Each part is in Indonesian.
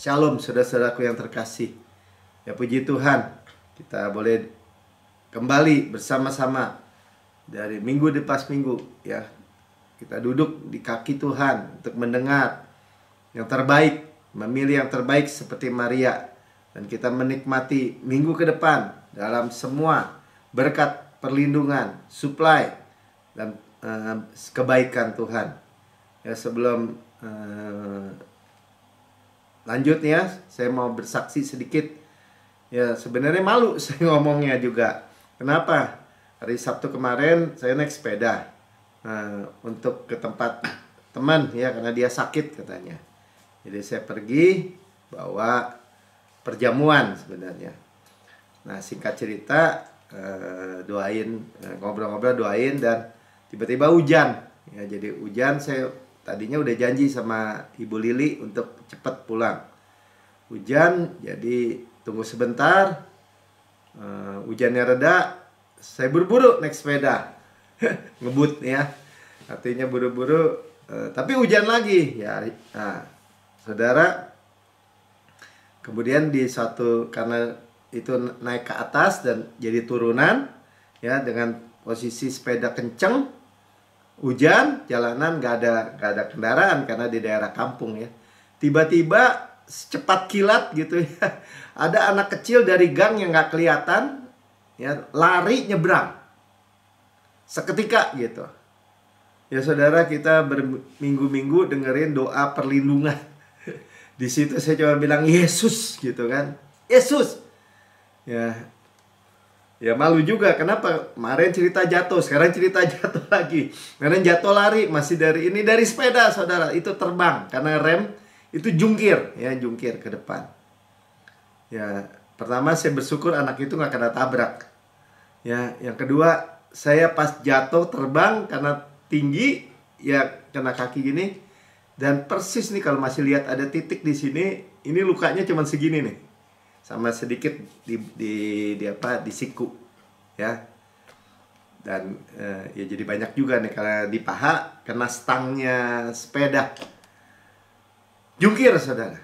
Shalom saudara-saudaraku yang terkasih. Ya puji Tuhan, kita boleh kembali bersama-sama dari minggu lepas minggu ya. Kita duduk di kaki Tuhan untuk mendengar yang terbaik, memilih yang terbaik seperti Maria. Dan kita menikmati minggu ke depan dalam semua berkat perlindungan, supply, dan kebaikan Tuhan. Ya sebelum lanjutnya, saya mau bersaksi sedikit. Ya sebenarnya malu saya ngomongnya juga. Kenapa? Hari Sabtu kemarin saya naik sepeda untuk ke tempat teman ya, karena dia sakit katanya. Jadi saya pergi bawa perjamuan sebenarnya. Nah singkat cerita, doain, ngobrol-ngobrol doain, dan tiba-tiba hujan. Ya jadi hujan, saya tadinya udah janji sama Ibu Lili untuk cepat pulang. Hujan, jadi tunggu sebentar. Hujannya reda, saya buru-buru naik sepeda. Ngebut ya. Artinya buru-buru, tapi hujan lagi ya. Nah, saudara, kemudian di suatu, karena itu naik ke atas dan jadi turunan ya, dengan posisi sepeda kenceng. Hujan, jalanan gak ada kendaraan karena di daerah kampung ya. Tiba-tiba secepat kilat gitu ya, ada anak kecil dari gang yang gak kelihatan ya, lari nyebrang seketika gitu. Ya saudara, kita berminggu-minggu dengerin doa perlindungan. Di situ saya coba bilang Yesus gitu kan, Yesus. Ya malu juga, kenapa? Kemarin cerita jatuh, sekarang cerita jatuh lagi. Kemarin jatuh lari, masih dari sepeda saudara. Itu terbang, karena rem itu jungkir, ya jungkir ke depan. Ya, pertama saya bersyukur anak itu gak kena tabrak. Ya, yang kedua, saya pas jatuh terbang karena tinggi, ya kena kaki gini. Dan persis nih kalau masih lihat ada titik di sini, ini lukanya cuma segini nih. Sama sedikit di siku ya. Dan ya jadi banyak juga nih karena di paha kena stangnya sepeda. Jungkir saudara.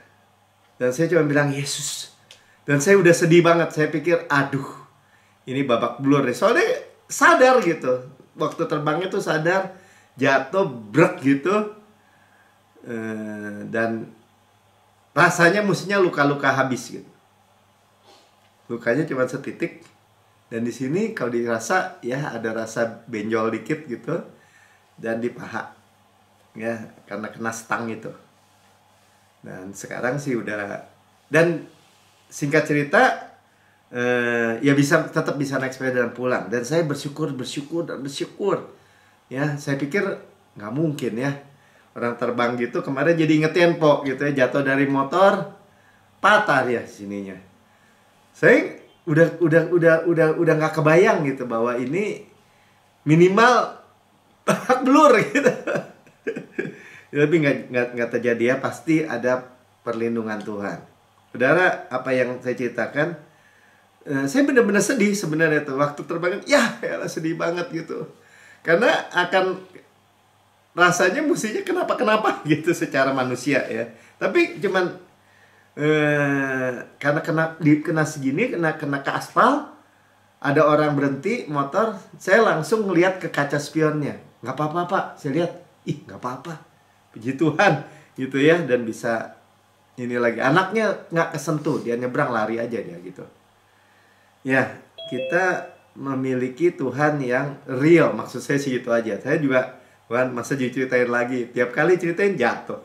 Dan saya cuma bilang Yesus. Dan saya udah sedih banget. Saya pikir aduh, ini babak belur deh. Soalnya sadar gitu, waktu terbangnya tuh sadar, jatuh brek gitu. Dan rasanya mestinya luka-luka habis gitu. Lukanya cuma setitik, dan di sini kalau dirasa ya ada rasa benjol dikit gitu, dan di paha ya karena kena stang itu. Dan sekarang sih udah, dan singkat cerita ya tetap bisa naik sepeda dan pulang. Dan saya bersyukur ya. Saya pikir nggak mungkin ya orang terbang gitu. Kemarin jadi ngetempo gitu ya, jatuh dari motor, patah ya sininya. Saya udah nggak kebayang gitu bahwa ini minimal blur gitu. Tapi nggak terjadi ya, pasti ada perlindungan Tuhan. Saudara, apa yang saya ceritakan, saya benar-benar sedih sebenarnya tuh waktu terbang. Ya sedih banget gitu, karena akan rasanya mestinya kenapa gitu secara manusia ya. Tapi cuman karena kena segini, kena ke aspal, ada orang berhenti motor, saya langsung ngeliat ke kaca spionnya. Nggak apa-apa Pak, saya lihat, nggak apa-apa, puji Tuhan gitu ya. Dan bisa ini lagi, anaknya nggak kesentuh, dia nyebrang lari aja dia gitu ya. Kita memiliki Tuhan yang real, maksud saya sih gitu aja. Saya juga, Tuhan masa ceritain lagi, tiap kali ceritain jatuh.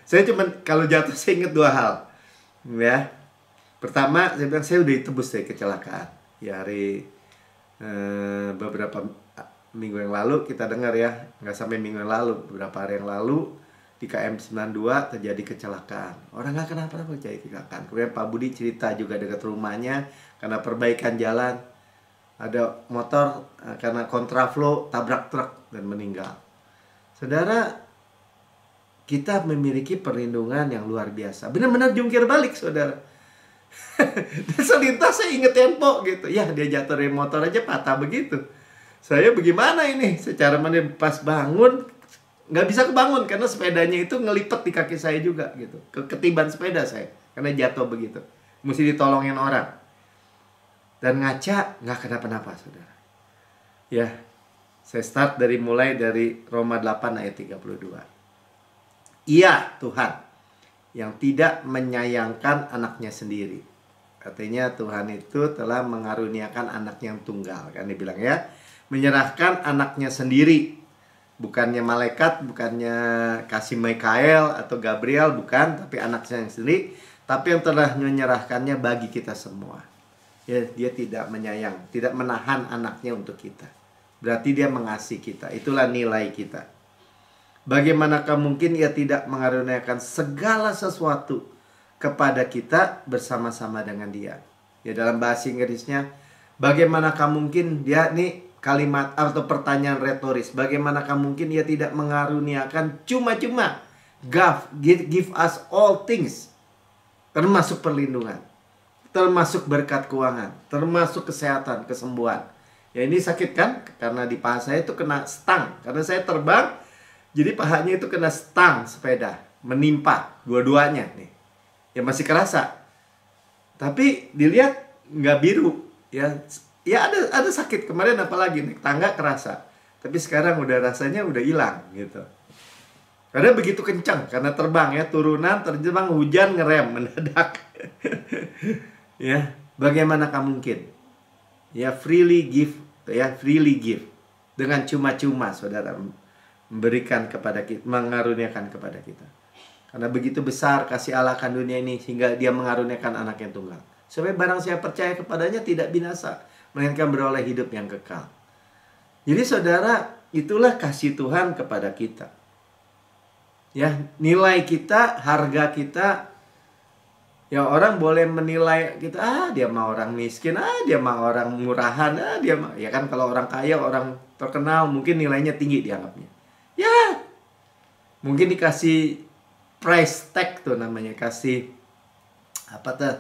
Saya cuman kalau jatuh saya inget dua hal ya. Pertama, saya bilang saya udah ditebus dari kecelakaan ya. Hari beberapa minggu yang lalu kita dengar ya, nggak sampai minggu yang lalu, beberapa hari yang lalu di KM 92 terjadi kecelakaan. Orang nggak kenapa-napa terjadi kecelakaan. Kemudian Pak Budi cerita juga dekat rumahnya, karena perbaikan jalan ada motor karena kontraflow tabrak truk dan meninggal. Saudara, kita memiliki perlindungan yang luar biasa. Benar-benar jungkir balik saudara. Dan selintas saya inget tempo gitu. Ya dia jatuh dari motor aja patah begitu. Saya bagaimana ini? Secara mana pas bangun nggak bisa kebangun karena sepedanya itu ngelipet di kaki saya juga gitu. Ketiban sepeda saya. karena jatuh begitu. Mesti ditolongin orang. Dan ngaca nggak kenapa-napa, saudara. Ya, saya start mulai dari Roma 8 ayat 32. Ia Tuhan yang tidak menyayangkan anaknya sendiri. Artinya Tuhan itu telah mengaruniakan anak yang tunggal, kan dibilang ya. Menyerahkan anaknya sendiri. Bukannya malaikat, bukannya kasih Mikael atau Gabriel, bukan, tapi anaknya yang sendiri, tapi yang telah menyerahkannya bagi kita semua. Ya, dia tidak menyayang, tidak menahan anaknya untuk kita. Berarti dia mengasihi kita. Itulah nilai kita. Bagaimanakah mungkin ia tidak mengaruniakan segala sesuatu kepada kita bersama-sama dengan dia. Ya, dalam bahasa Inggrisnya, bagaimanakah mungkin dia nih kalimat atau pertanyaan retoris. Bagaimanakah mungkin ia tidak mengaruniakan cuma-cuma. Give us all things. Termasuk perlindungan. Termasuk berkat keuangan. Termasuk kesehatan, kesembuhan. Ya ini sakit kan? Karena di paha saya itu kena stang. Karena saya terbang. Jadi pahanya itu kena stang sepeda. Menimpa dua-duanya nih. Ya masih kerasa. Tapi dilihat nggak biru. Ya ada sakit kemarin, apalagi naik tangga kerasa. Tapi sekarang udah rasanya udah hilang gitu. Karena begitu kencang, karena terbang ya, turunan, terjebak, hujan, ngerem, mendadak. Ya, bagaimanakah mungkin? Ya freely give, dengan cuma-cuma saudara memberikan kepada kita, mengaruniakan kepada kita. Karena begitu besar kasih Allah akan dunia ini sehingga dia mengaruniakan anak yang tunggal. Supaya barang saya percaya kepadanya tidak binasa, melainkan beroleh hidup yang kekal. Jadi saudara, itulah kasih Tuhan kepada kita. Ya, nilai kita, harga kita. Ya orang boleh menilai kita, dia mah orang miskin, dia mah orang murahan, dia mah, ya kan kalau orang kaya, orang terkenal mungkin nilainya tinggi dianggapnya. Ya, mungkin dikasih price tag tuh namanya, kasih apa tuh,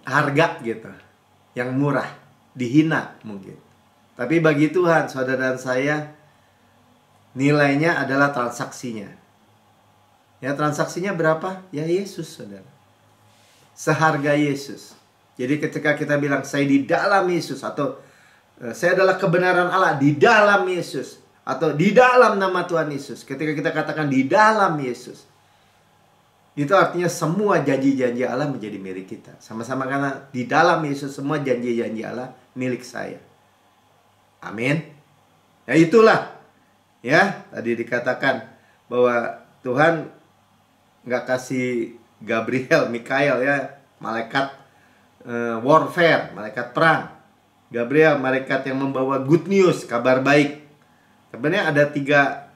harga gitu, yang murah, dihina mungkin. Tapi bagi Tuhan, saudara dan saya, nilainya adalah transaksinya. Ya, transaksinya berapa? Ya Yesus, saudara. Seharga Yesus. Jadi ketika kita bilang saya di dalam Yesus, atau saya adalah kebenaran Allah di dalam Yesus, atau di dalam nama Tuhan Yesus. Ketika kita katakan di dalam Yesus, itu artinya semua janji-janji Allah menjadi milik kita. Sama-sama, karena di dalam Yesus semua janji-janji Allah milik saya. Amin. Ya itulah. Ya, tadi dikatakan bahwa Tuhan nggak kasih Gabriel, Mikael ya, malaikat warfare, malaikat perang. Gabriel, malaikat yang membawa good news, kabar baik. Sebenarnya ada tiga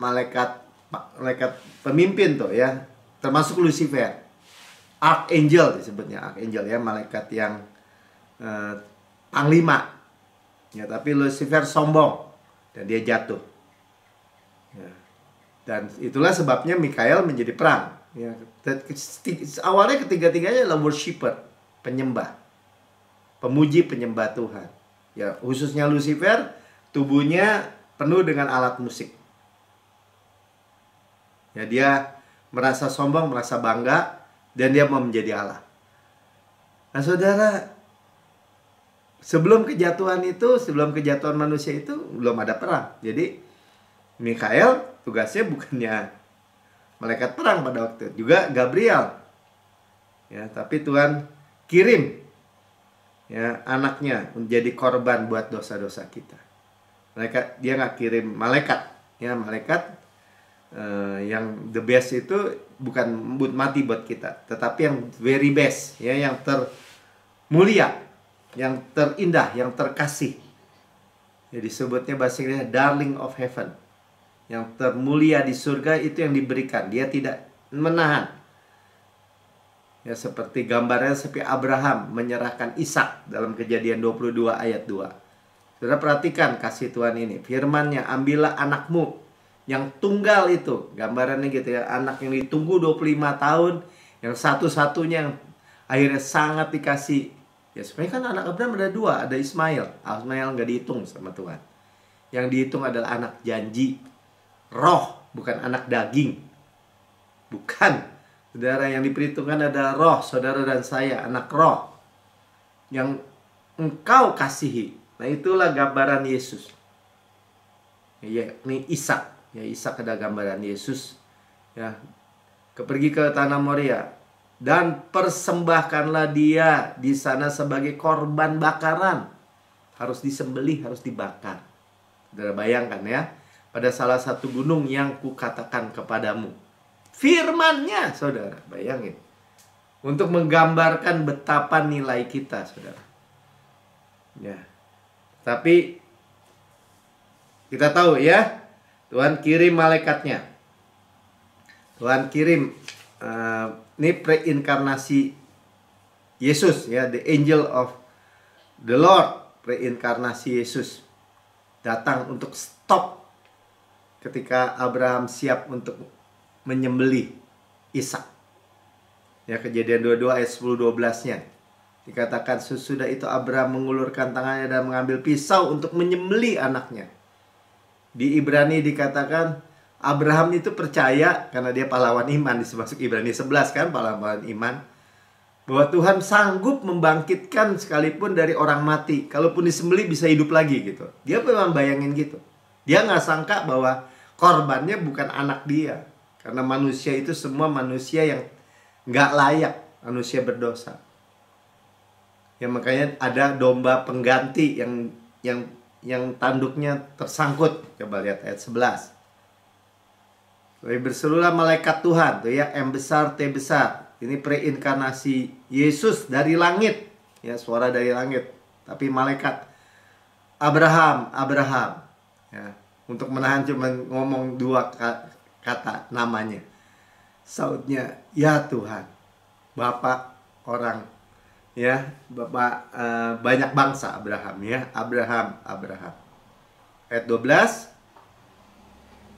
malaikat pemimpin tuh ya, termasuk Lucifer, archangel disebutnya, archangel ya, malaikat yang panglima. Ya, tapi Lucifer sombong dan dia jatuh. Ya. Dan itulah sebabnya Mikael menjadi perang. Ya. Awalnya ketiga-tiganya adalah worshiper, penyembah, pemuji, penyembah Tuhan. Ya, khususnya Lucifer, tubuhnya penuh dengan alat musik. Ya, dia merasa sombong, merasa bangga, dan dia mau menjadi Allah. Nah, saudara, sebelum kejatuhan manusia itu belum ada perang. Jadi Mikael tugasnya bukannya malaikat perang pada waktu itu, juga Gabriel. Ya, tapi Tuhan kirim ya anaknya menjadi korban buat dosa-dosa kita. Dia nggak kirim malaikat, ya malaikat yang the best itu bukan mati buat kita, tetapi yang very best, ya yang termulia, yang terindah, yang terkasih. Ya, disebutnya bahasa Inggrisnya darling of heaven. Yang termulia di surga itu yang diberikan. Dia tidak menahan. Ya, seperti gambarnya seperti Abraham menyerahkan Ishak dalam Kejadian 22 ayat 2. Saudara perhatikan kasih Tuhan ini. Firman-Nya, ambillah anakmu yang tunggal itu. Gambarannya gitu ya. Anak yang ditunggu 25 tahun. Yang satu-satunya yang akhirnya sangat dikasih. Ya sebenarnya kan anak Abraham ada dua. Ada Ismail. Ismail nggak dihitung sama Tuhan. Yang dihitung adalah anak janji. Roh bukan anak daging. Bukan. Saudara, yang diperhitungkan adalah roh, saudara dan saya, anak roh yang engkau kasihi. Nah, itulah gambaran Yesus. Ya, ini Ishak. Ya, Ishak adalah gambaran Yesus. Ya, pergi ke tanah Moria dan persembahkanlah dia di sana sebagai korban bakaran. Harus disembelih, harus dibakar. Saudara bayangkan ya, pada salah satu gunung yang kukatakan kepadamu. Firman-Nya, saudara, bayangin. Untuk menggambarkan betapa nilai kita, saudara. Ya. Tapi kita tahu ya, Tuhan kirim malaikatnya. Tuhan kirim ini preinkarnasi Yesus ya, the angel of the Lord, preinkarnasi Yesus datang untuk stop ketika Abraham siap untuk menyembelih Ishak. Ya, Kejadian 22 ayat 10-12-nya. Dikatakan sesudah itu Abraham mengulurkan tangannya dan mengambil pisau untuk menyembelih anaknya. Di Ibrani dikatakan Abraham itu percaya karena dia pahlawan iman, masuk Ibrani 11 kan, pahlawan iman, bahwa Tuhan sanggup membangkitkan sekalipun dari orang mati. Kalaupun disembelih bisa hidup lagi gitu. Dia memang bayangin gitu. Dia nggak sangka bahwa korbannya bukan anak dia. Karena manusia itu semua manusia yang nggak layak, manusia berdosa. Ya, makanya ada domba pengganti yang tanduknya tersangkut. Coba lihat ayat 11. Berserulah malaikat Tuhan, tuh ya, M besar T besar. Ini preinkarnasi Yesus dari langit. Ya, suara dari langit. Tapi malaikat, Abraham, Abraham. Ya, untuk menahan cuma ngomong dua kata namanya. Sautnya, ya Tuhan, Bapak orang, ya, Bapak banyak bangsa Abraham, ya, Abraham, Abraham. Ayat 12.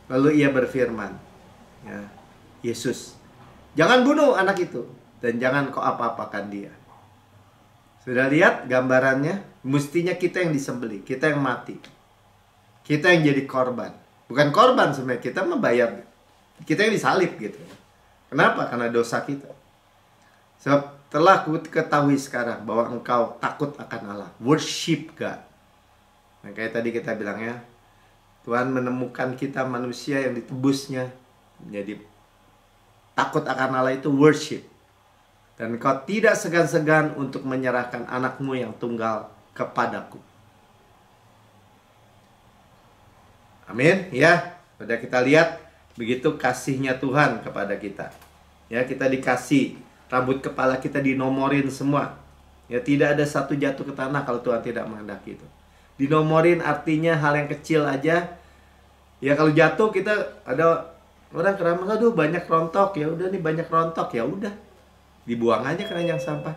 Lalu ia berfirman, ya, Yesus, jangan bunuh anak itu dan jangan kau apa-apakan dia. Sudah lihat gambarannya? Mestinya kita yang disembelih, kita yang mati, kita yang jadi korban. Bukan korban sebenarnya, kita membayar, kita yang disalib gitu. Kenapa? Karena dosa kita. Sebab telah ku ketahui sekarang bahwa engkau takut akan Allah, worship God. Nah, kayak tadi kita bilang ya, Tuhan menemukan kita manusia yang ditebusnya menjadi takut akan Allah, itu worship. Dan kau tidak segan-segan untuk menyerahkan anakmu yang tunggal kepadaku. Amin ya. Sudah kita lihat begitu kasihnya Tuhan kepada kita. Ya, kita dikasih, rambut kepala kita dinomorin semua. Ya, tidak ada satu jatuh ke tanah kalau Tuhan tidak menghendaki itu. Dinomorin artinya hal yang kecil aja. Ya, kalau jatuh kita ada orang keramas, aduh banyak rontok, ya udah nih banyak rontok, ya udah dibuang aja ke ranjang sampah.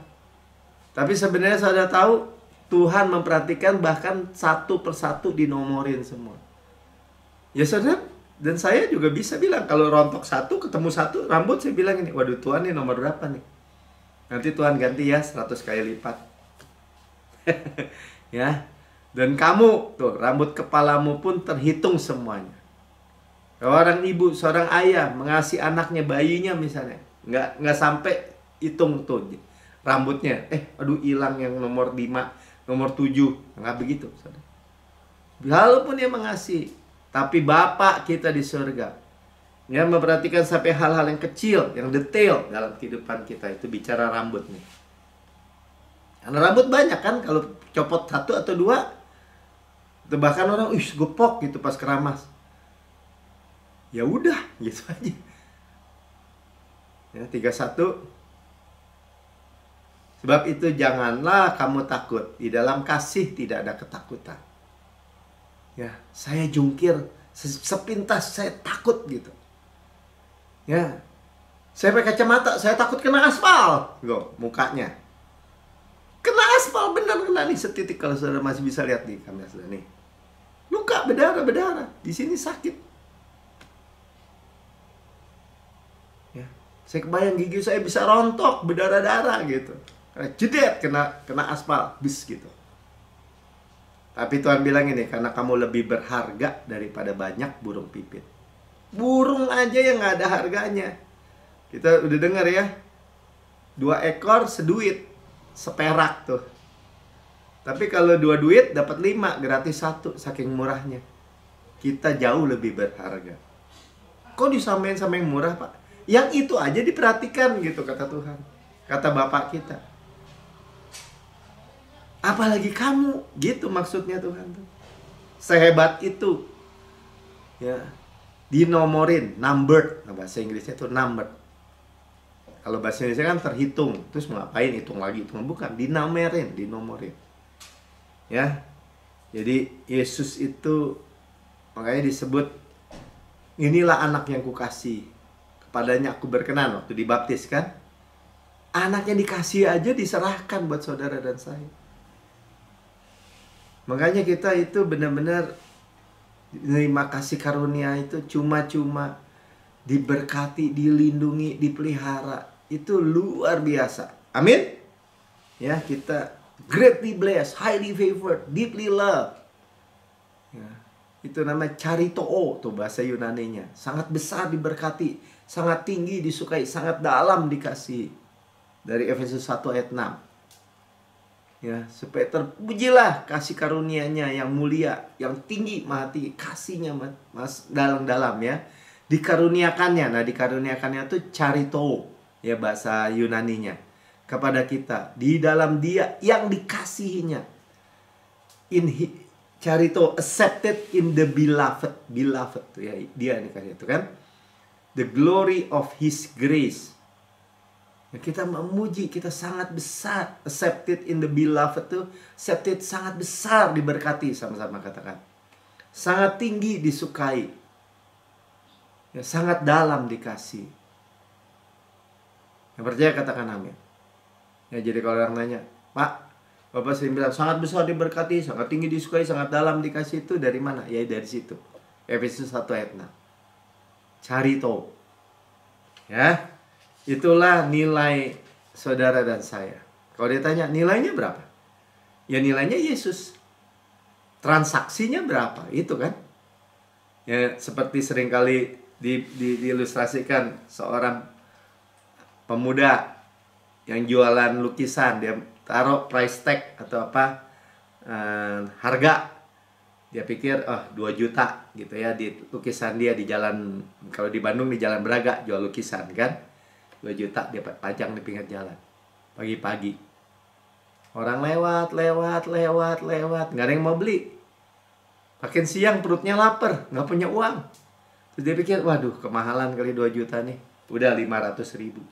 Tapi sebenarnya saudara tahu Tuhan memperhatikan bahkan satu persatu dinomorin semua. Ya saudara, dan saya juga bisa bilang kalau rontok satu ketemu satu rambut, saya bilang ini, waduh Tuhan ini nomor berapa nih? Nanti Tuhan ganti ya 100 kali lipat. Ya. Dan kamu tuh rambut kepalamu pun terhitung semuanya. Seorang ibu, seorang ayah mengasihi anaknya, bayinya misalnya, nggak sampai hitung tuh rambutnya. Aduh hilang yang nomor 5, nomor 7, nggak begitu. Saudara. Walaupun dia mengasihi, tapi Bapa kita di surga yang memperhatikan sampai hal-hal yang kecil, yang detail dalam kehidupan kita, itu bicara rambut nih. Karena rambut banyak kan, kalau copot 1 atau 2, itu bahkan orang gepok gitu pas keramas. Ya udah, gitu aja. Ya, 31. Sebab itu janganlah kamu takut, di dalam kasih tidak ada ketakutan. Ya, saya jungkir sepintas, saya takut gitu. Ya, saya pakai kacamata, saya takut kena aspal. Loh, mukanya kena aspal, benar kena nih setitik. Kalau saudara masih bisa lihat di kamera saudara nih, luka berdarah, di sini sakit. Ya, saya kebayang gigi saya bisa rontok, berdarah-darah gitu. Karena jedet kena aspal, bis gitu. Tapi Tuhan bilang ini, karena kamu lebih berharga daripada banyak burung pipit. Burung aja yang nggak ada harganya. Kita udah dengar ya, 2 ekor seduit, seperak tuh. Tapi kalau 2 duit dapat 5, gratis 1, saking murahnya. Kita jauh lebih berharga. Kok disamain sama yang murah, Pak? Yang itu aja diperhatikan gitu, kata Tuhan. Kata Bapak kita. Apalagi kamu, gitu maksudnya Tuhan tuh. Sehebat itu. Ya. Dinomorin, numbered. Nah, bahasa Inggrisnya itu numbered. Kalau bahasa Indonesia kan terhitung. Terus mau ngapain, hitung lagi, hitung. Bukan, dinomorin. Ya. Jadi Yesus itu makanya disebut, inilah anak yang kukasih, kepadanya aku berkenan. Waktu dibaptis kan, anak yang dikasih aja diserahkan buat saudara dan saya. Makanya kita itu benar-benar menerima kasih karunia itu cuma-cuma, diberkati, dilindungi, dipelihara. Itu luar biasa. Amin. Ya, kita greatly blessed, highly favored, deeply loved. Ya, itu namanya charitoo tuh bahasa Yunaninya. Sangat besar diberkati, sangat tinggi disukai, sangat dalam dikasihi. Dari Efesus 1 ayat 6. Ya, supaya terpujilah kasih karunia-Nya yang mulia, yang tinggi, maha tinggi, kasihnya mas dalam-dalam ya. Dikaruniakannya. Nah, dikaruniakannya itu charito ya bahasa Yunaninya, kepada kita di dalam Dia yang dikasihinya. Charito accepted in the beloved tuh ya, Dia yang dikasih itu kan. The glory of His grace. Ya, kita memuji, kita sangat besar. Accepted in the beloved tuh, accepted sangat besar diberkati, sama-sama katakan. Sangat tinggi disukai. Ya, sangat dalam dikasih. Yang percaya katakan amin. Ya, jadi kalau orang nanya, Pak, Bapak sering bilang sangat besar diberkati, sangat tinggi disukai, sangat dalam dikasih, itu dari mana? Ya dari situ. Efesus 1 ayat 6. Charito. Ya. Itulah nilai saudara dan saya. Kalau dia tanya nilainya berapa? Ya nilainya Yesus. Transaksinya berapa? Itu kan. Ya seperti seringkali diilustrasikan seorang pemuda yang jualan lukisan. Dia taruh price tag atau apa, harga. Dia pikir 2 juta gitu ya di lukisan dia di jalan. Kalau di Bandung di Jalan Braga jual lukisan kan. 2 juta dia pajang di pinggir jalan. Pagi-pagi. Orang lewat. Nggak ada yang mau beli. Makin siang perutnya lapar. Nggak punya uang. Terus dia pikir, waduh kemahalan kali 2 juta nih. Udah 500.000.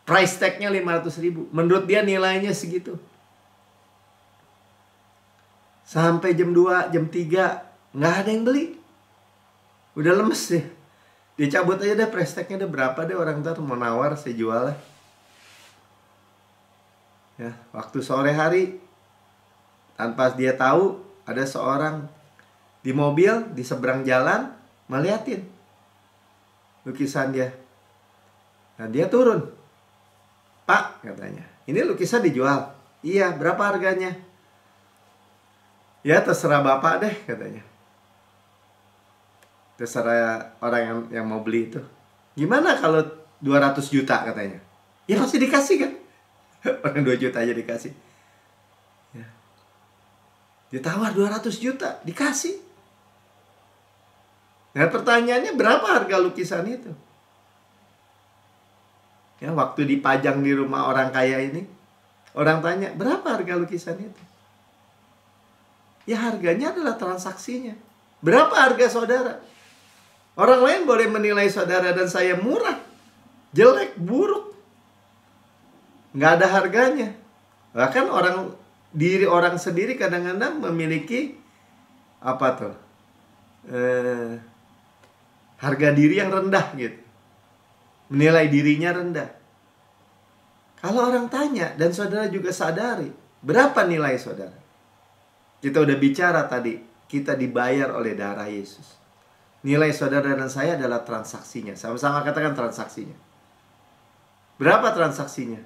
Price tag-nya 500.000. Menurut dia nilainya segitu. Sampai jam 2, jam 3. Nggak ada yang beli. Udah lemes deh. Dia cabut aja deh, price tag-nya deh berapa deh, orang ntar mau nawar saya jual lah. Ya, waktu sore hari tanpa dia tahu ada seorang di mobil di seberang jalan melihatin lukisan dia. Nah, dia turun. Pak, katanya, ini lukisan dijual. Iya, berapa harganya? Ya, terserah Bapak deh, katanya. Terserah orang yang mau beli itu. Gimana kalau 200 juta katanya? Ya pasti dikasih kan. Orang 2 juta aja dikasih ya. Ditawar 200 juta dikasih. Nah pertanyaannya, berapa harga lukisan itu? Ya, waktu dipajang di rumah orang kaya ini, orang tanya, berapa harga lukisan itu? Ya harganya adalah transaksinya. Berapa harga saudara? Orang lain boleh menilai saudara dan saya murah, jelek, buruk. Nggak ada harganya. Bahkan diri orang sendiri kadang-kadang memiliki apa tuh? Harga diri yang rendah gitu. Menilai dirinya rendah. Kalau orang tanya dan saudara juga sadari, berapa nilai saudara? Kita udah bicara tadi, kita dibayar oleh darah Yesus. Nilai saudara dan saya adalah transaksinya. Sama-sama katakan transaksinya. Berapa transaksinya?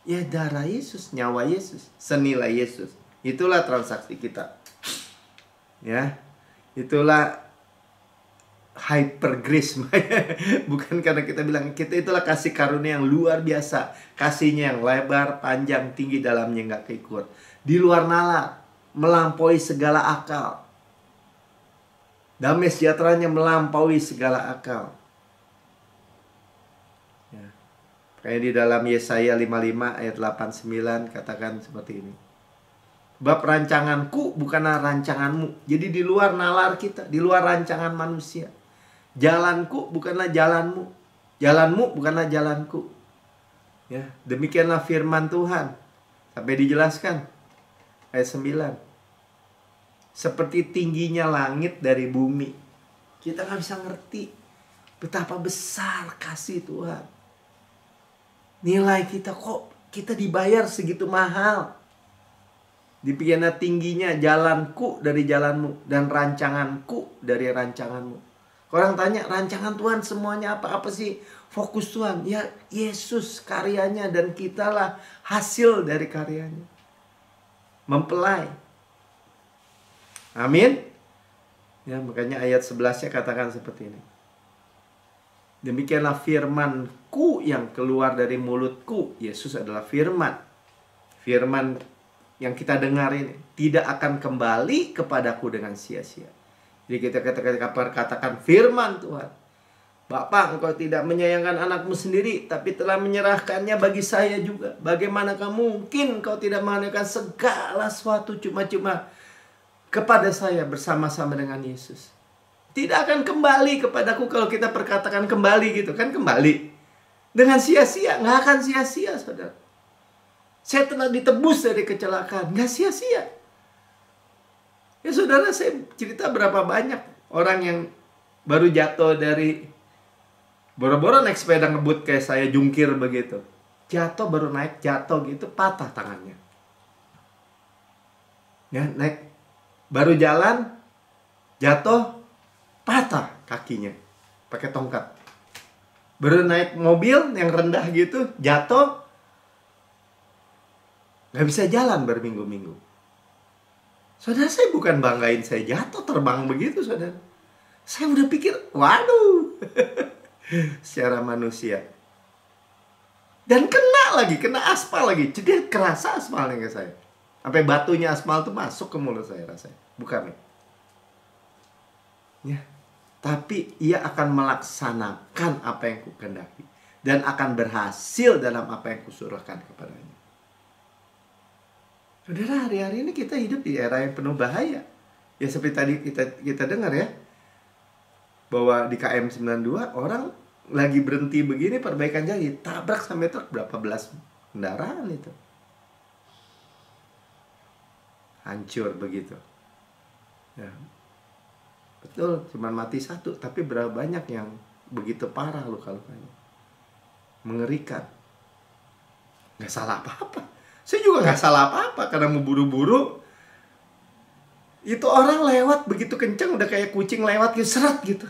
Ya darah Yesus, nyawa Yesus, senilai Yesus. Itulah transaksi kita. Ya. Itulah hyper grace. Bukan karena kita bilang kita itulah kasih karunia yang luar biasa. Kasihnya yang lebar, panjang, tinggi, dalamnya nggak keikur. Di luar nalar, melampaui segala akal. Damai sejahteranya melampaui segala akal. Ya. Kayak di dalam Yesaya 55 ayat 89 katakan seperti ini. Bab rancanganku bukanlah rancanganmu. Jadi di luar nalar kita, di luar rancangan manusia. Jalanku bukanlah jalanmu, jalanmu bukanlah jalanku. Ya, demikianlah firman Tuhan. Sampai dijelaskan ayat 9. Seperti tingginya langit dari bumi. Kita nggak bisa ngerti betapa besar kasih Tuhan. Nilai kita, kok kita dibayar segitu mahal. Demikianlah tingginya jalanku dari jalanmu, dan rancanganku dari rancanganmu. Orang tanya, rancangan Tuhan semuanya apa? Apa sih fokus Tuhan? Ya Yesus karyanya, dan kitalah hasil dari karyanya. Mempelai. Amin. Ya, makanya ayat 11-nya katakan seperti ini. Demikianlah firmanku yang keluar dari mulutku. Yesus adalah firman. Firman yang kita dengar ini tidak akan kembali kepadaku dengan sia-sia. Jadi kita katakan firman Tuhan. Bapa, engkau tidak menyayangkan anakmu sendiri, tapi telah menyerahkannya bagi saya juga. Bagaimanakah mungkin engkau tidak mengadakan segala sesuatu cuma-cuma kepada saya bersama-sama dengan Yesus? Tidak akan kembali kepadaku. Kalau kita perkatakan kembali gitu kan, kembali dengan sia-sia. Nggak akan sia-sia, saudara. Saya telah ditebus dari kecelakaan. Nggak sia-sia. Ya saudara, saya cerita berapa banyak orang yang baru jatuh dari, boro-boro naik sepeda ngebut kayak saya, jungkir begitu. Jatuh, baru naik, jatuh gitu, patah tangannya. Ya, naik, baru jalan, jatuh, patah kakinya. Pakai tongkat. Baru naik mobil yang rendah gitu, jatuh, nggak bisa jalan berminggu-minggu. Saudara, saya bukan banggain saya jatuh terbang begitu, saudara. Saya udah pikir, waduh, secara manusia. Dan kena aspal lagi. Jadi kerasa aspalnya ke saya. Sampai batunya aspal tuh masuk ke mulut saya rasanya. Bukan. Ya. Tapi ia akan melaksanakan apa yang kukehendaki. Dan akan berhasil dalam apa yang kusuruhkan kepadanya. Saudara, hari-hari ini kita hidup di era yang penuh bahaya. Ya seperti tadi kita dengar ya, bahwa di KM 92 orang lagi berhenti begini, perbaikan jalan, tabrak sampai truk, berapa belas kendaraan itu. Hancur begitu. Ya. Betul, cuma mati satu, tapi berapa banyak yang begitu parah luka-lukanya. Mengerikan. Nggak salah apa-apa. Saya juga nggak salah apa-apa karena mau buru-buru. Itu orang lewat begitu kencang, udah kayak kucing lewat gitu, seret gitu.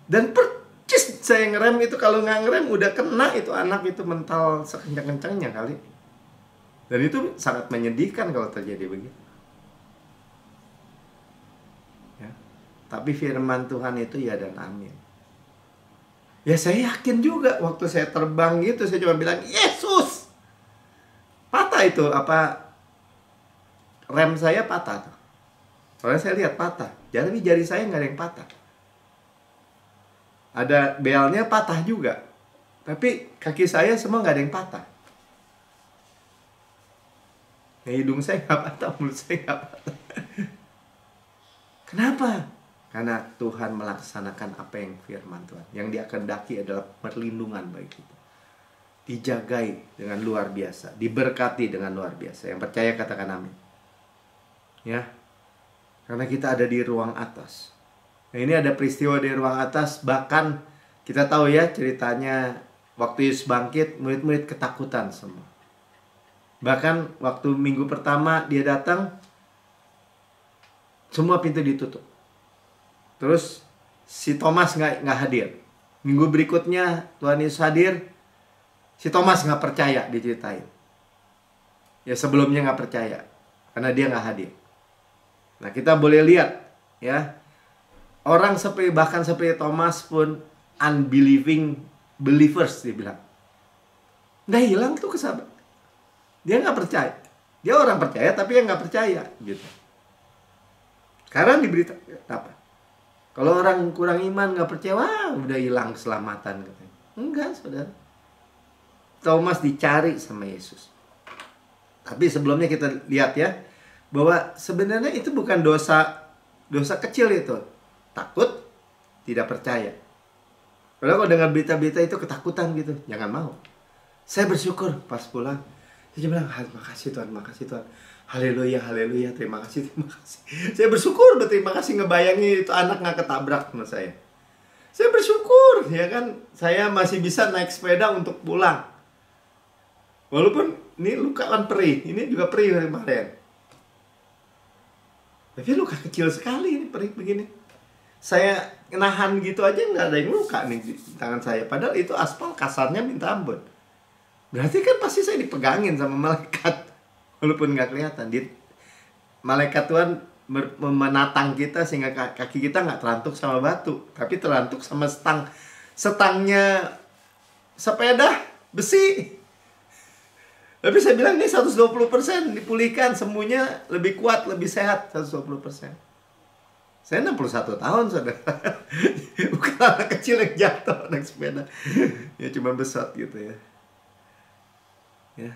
Dan percis saya ngerem itu, kalau nggak ngerem udah kena itu anak itu mental sekencang-kencangnya kali. Dan itu sangat menyedihkan kalau terjadi begitu. Ya. Tapi firman Tuhan itu ya dan amin. Ya saya yakin juga waktu saya terbang gitu, saya cuma bilang, Yesus! Patah itu, rem saya patah tuh. Soalnya saya lihat patah. Jadi jari saya nggak ada yang patah. Ada belnya patah juga. Tapi kaki saya semua nggak ada yang patah. Nah, hidung saya nggak patah, mulut saya nggak patah. Kenapa? Karena Tuhan melaksanakan apa yang firman Tuhan. Yang Dia kehendaki adalah perlindungan bagi kita. Dijagai dengan luar biasa, diberkati dengan luar biasa. Yang percaya katakan amin. Ya. Karena kita ada di ruang atas. Nah, ini ada peristiwa di ruang atas, bahkan kita tahu ya ceritanya waktu Yesus bangkit, murid-murid ketakutan semua. Bahkan waktu minggu pertama dia datang, semua pintu ditutup. Terus si Thomas nggak hadir. Minggu berikutnya Tuhan Yesus hadir, si Thomas nggak percaya diceritain. Ya sebelumnya nggak percaya karena dia nggak hadir. Nah kita boleh lihat ya, Orang bahkan seperti Thomas pun unbelieving believers, dia bilang. Nggak hilang tuh kesabaran. Dia nggak percaya. Dia orang percaya tapi yang nggak percaya gitu. Karena diberita apa? Kalau orang kurang iman nggak percaya, wah udah hilang keselamatan katanya. Enggak, saudara. Thomas dicari sama Yesus. Tapi sebelumnya kita lihat ya, bahwa sebenarnya itu bukan dosa kecil itu. Takut, tidak percaya. Kalau dengar berita-berita itu ketakutan gitu, jangan mau. Saya bersyukur pas pulang. Saya bilang, makasih Tuhan, makasih Tuhan. Haleluya, haleluya, terima kasih, terima kasih. Saya bersyukur, berterima kasih ngebayangin itu anak nggak ketabrak sama saya. Saya bersyukur, ya kan, saya masih bisa naik sepeda untuk pulang. Walaupun ini luka kan perih, ini juga perih kemarin. Tapi luka kecil sekali ini perih begini. Saya nahan gitu aja nggak ada yang luka nih di tangan saya. Padahal itu aspal kasarnya minta ampun. Berarti kan pasti saya dipegangin sama malaikat. Walaupun nggak kelihatan. Malaikat Tuhan menatang kita sehingga kaki kita nggak terantuk sama batu. Tapi terantuk sama setangnya sepeda besi. Tapi saya bilang ini 120% dipulihkan. Semuanya lebih kuat, lebih sehat 120%. Saya 61 tahun, saudara. Bukan anak kecil yang jatuh naik sepeda. Ya cuma besar gitu ya. Ya.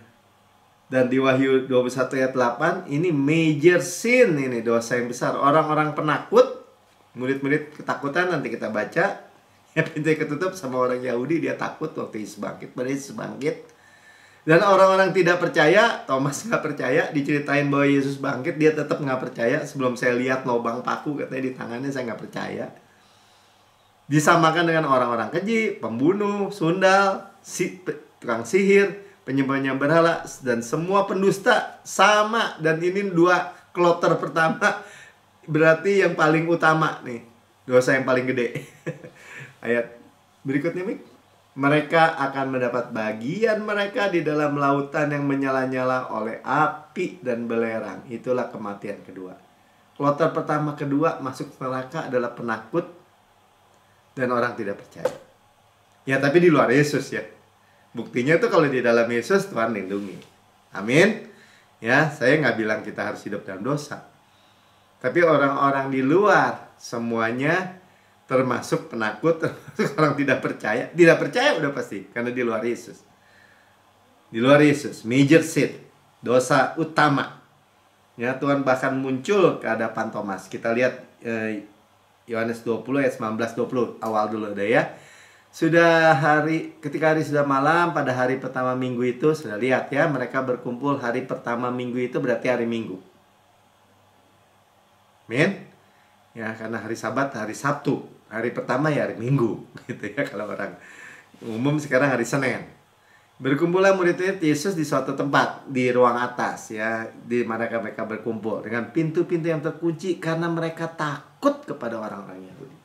Dan di Wahyu 21 ayat 8, ini major sin, ini dosa yang besar. Orang-orang penakut, murid-murid ketakutan, nanti kita baca. Ya, pintunya ketutup sama orang Yahudi, dia takut waktu Yesus bangkit. Pada Yesus bangkit. Dan orang-orang tidak percaya, Thomas nggak percaya, diceritain bahwa Yesus bangkit, dia tetap nggak percaya. Sebelum saya lihat lubang paku katanya di tangannya, saya nggak percaya. Disamakan dengan orang-orang keji, pembunuh, sundal, tukang sihir, penyembah berhala, dan semua pendusta sama. Dan ini dua kloter pertama, berarti yang paling utama nih, dosa yang paling gede. Ayat berikutnya, Mik. Mereka akan mendapat bagian mereka di dalam lautan yang menyala-nyala oleh api dan belerang. Itulah kematian kedua. Kloter pertama, kedua masuk neraka adalah penakut dan orang tidak percaya. Ya, tapi di luar Yesus ya. Buktinya tuh kalau di dalam Yesus Tuhan lindungi. Amin. Ya, saya nggak bilang kita harus hidup dalam dosa. Tapi orang-orang di luar semuanya, termasuk penakut, termasuk orang tidak percaya. Tidak percaya udah pasti, karena di luar Yesus. Di luar Yesus, major sin, dosa utama. Ya, Tuhan bahkan muncul ke hadapan Thomas. Kita lihat Yohanes 20 ayat 19-20, awal dulu deh ya. Ketika hari sudah malam, pada hari pertama minggu itu, sudah lihat ya, mereka berkumpul hari pertama minggu itu berarti hari Minggu. Amin. Ya, karena hari Sabat, hari Sabtu. Hari pertama ya hari Minggu, gitu ya, kalau orang umum sekarang hari Senin. Berkumpullah murid-murid Yesus di suatu tempat di ruang atas ya, di mana mereka berkumpul dengan pintu-pintu yang terkunci karena mereka takut kepada orang-orang Yahudi.